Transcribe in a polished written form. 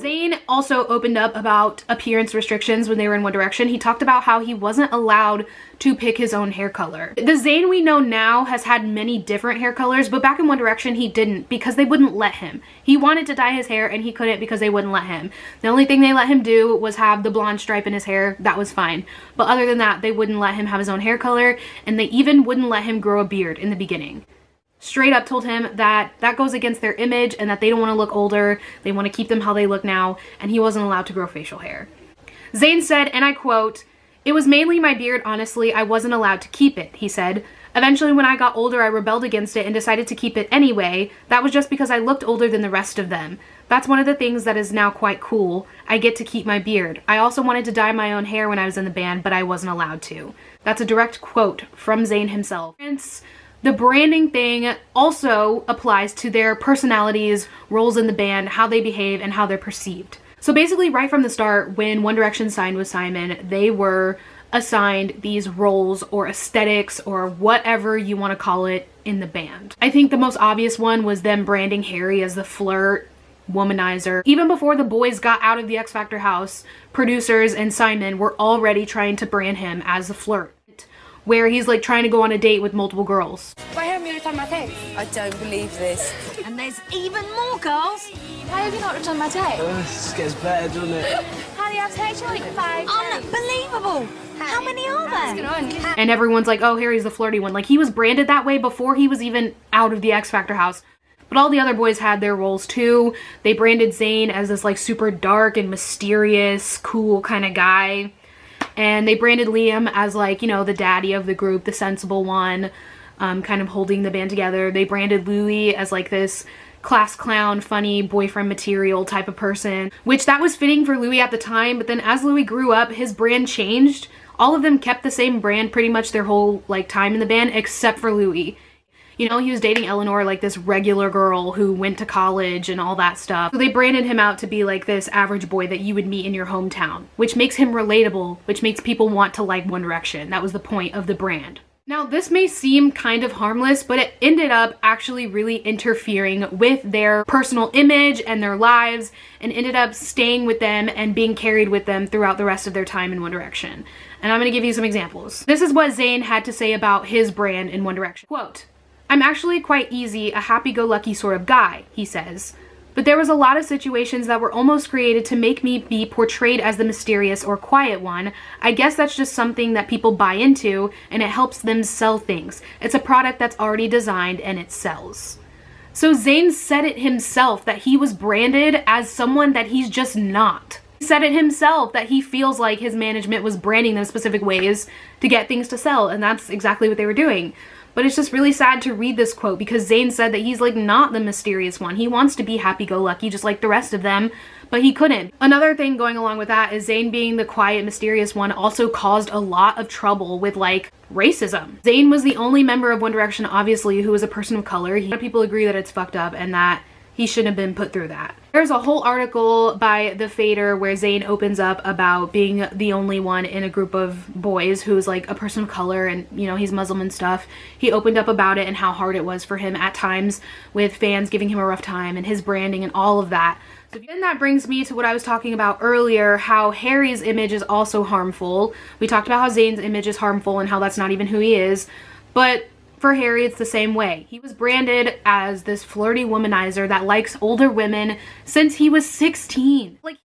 Zayn also opened up about appearance restrictions when they were in One Direction. He talked about how he wasn't allowed to pick his own hair color. The Zayn we know now has had many different hair colors, but back in One Direction he didn't because they wouldn't let him. He wanted to dye his hair and he couldn't because they wouldn't let him. The only thing they let him do was have the blonde stripe in his hair. That was fine. But other than that, they wouldn't let him have his own hair color, and they even wouldn't let him grow a beard in the beginning. Straight up told him that that goes against their image and that they don't want to look older. They want to keep them how they look now, and he wasn't allowed to grow facial hair. Zayn said, and I quote, "It was mainly my beard, honestly. I wasn't allowed to keep it," he said. "Eventually, when I got older, I rebelled against it and decided to keep it anyway. That was just because I looked older than the rest of them. That's one of the things that is now quite cool. I get to keep my beard. I also wanted to dye my own hair when I was in the band, but I wasn't allowed to." That's a direct quote from Zayn himself. The branding thing also applies to their personalities, roles in the band, how they behave, and how they're perceived. So basically, right from the start, when One Direction signed with Simon, they were assigned these roles or aesthetics or whatever you want to call it in the band. I think the most obvious one was them branding Harry as the flirt, womanizer. Even before the boys got out of the X Factor house, producers and Simon were already trying to brand him as the flirt, where he's like trying to go on a date with multiple girls. Why haven't you returned my text? I don't believe this. And there's even more girls. Why have you not returned my text? This gets better, doesn't it? Honey, I've texted you like 5 times. Unbelievable! How many are there? And everyone's like, oh, Harry's the flirty one. Like, he was branded that way before he was even out of the X Factor house. But all the other boys had their roles too. They branded Zayn as this like super dark and mysterious, cool kind of guy. And they branded Liam as like, you know, the daddy of the group, the sensible one, kind of holding the band together. They branded Louis as like this class clown, funny, boyfriend material type of person, which that was fitting for Louis at the time. But then as Louis grew up, his brand changed. All of them kept the same brand pretty much their whole like time in the band, except for Louis. You know, he was dating Eleanor, like this regular girl who went to college and all that stuff. So they branded him out to be like this average boy that you would meet in your hometown, which makes him relatable, which makes people want to like One Direction. That was the point of the brand. Now, this may seem kind of harmless, but it ended up actually really interfering with their personal image and their lives, and ended up staying with them and being carried with them throughout the rest of their time in One Direction. And I'm gonna give you some examples. This is what Zayn had to say about his brand in One Direction. Quote, "I'm actually quite easy, a happy-go-lucky sort of guy," he says. "But there was a lot of situations that were almost created to make me be portrayed as the mysterious or quiet one. I guess that's just something that people buy into, and it helps them sell things. It's a product that's already designed and it sells." So Zayn said it himself that he was branded as someone that he's just not. He said it himself that he feels like his management was branding them specific ways to get things to sell, and that's exactly what they were doing. But it's just really sad to read this quote because Zayn said that he's like not the mysterious one. He wants to be happy-go-lucky just like the rest of them, but he couldn't. Another thing going along with that is Zayn being the quiet, mysterious one also caused a lot of trouble with like racism. Zayn was the only member of One Direction, obviously, who was a person of color. A lot of people agree that it's fucked up and that he shouldn't have been put through that. There's a whole article by The Fader where Zayn opens up about being the only one in a group of boys who's like a person of color, and you know, he's Muslim and stuff. He opened up about it and how hard it was for him at times with fans giving him a rough time and his branding and all of that. So then that brings me to what I was talking about earlier, how Harry's image is also harmful. We talked about how Zayn's image is harmful and how that's not even who he is, but for Harry, it's the same way. He was branded as this flirty womanizer that likes older women since he was 16. Like,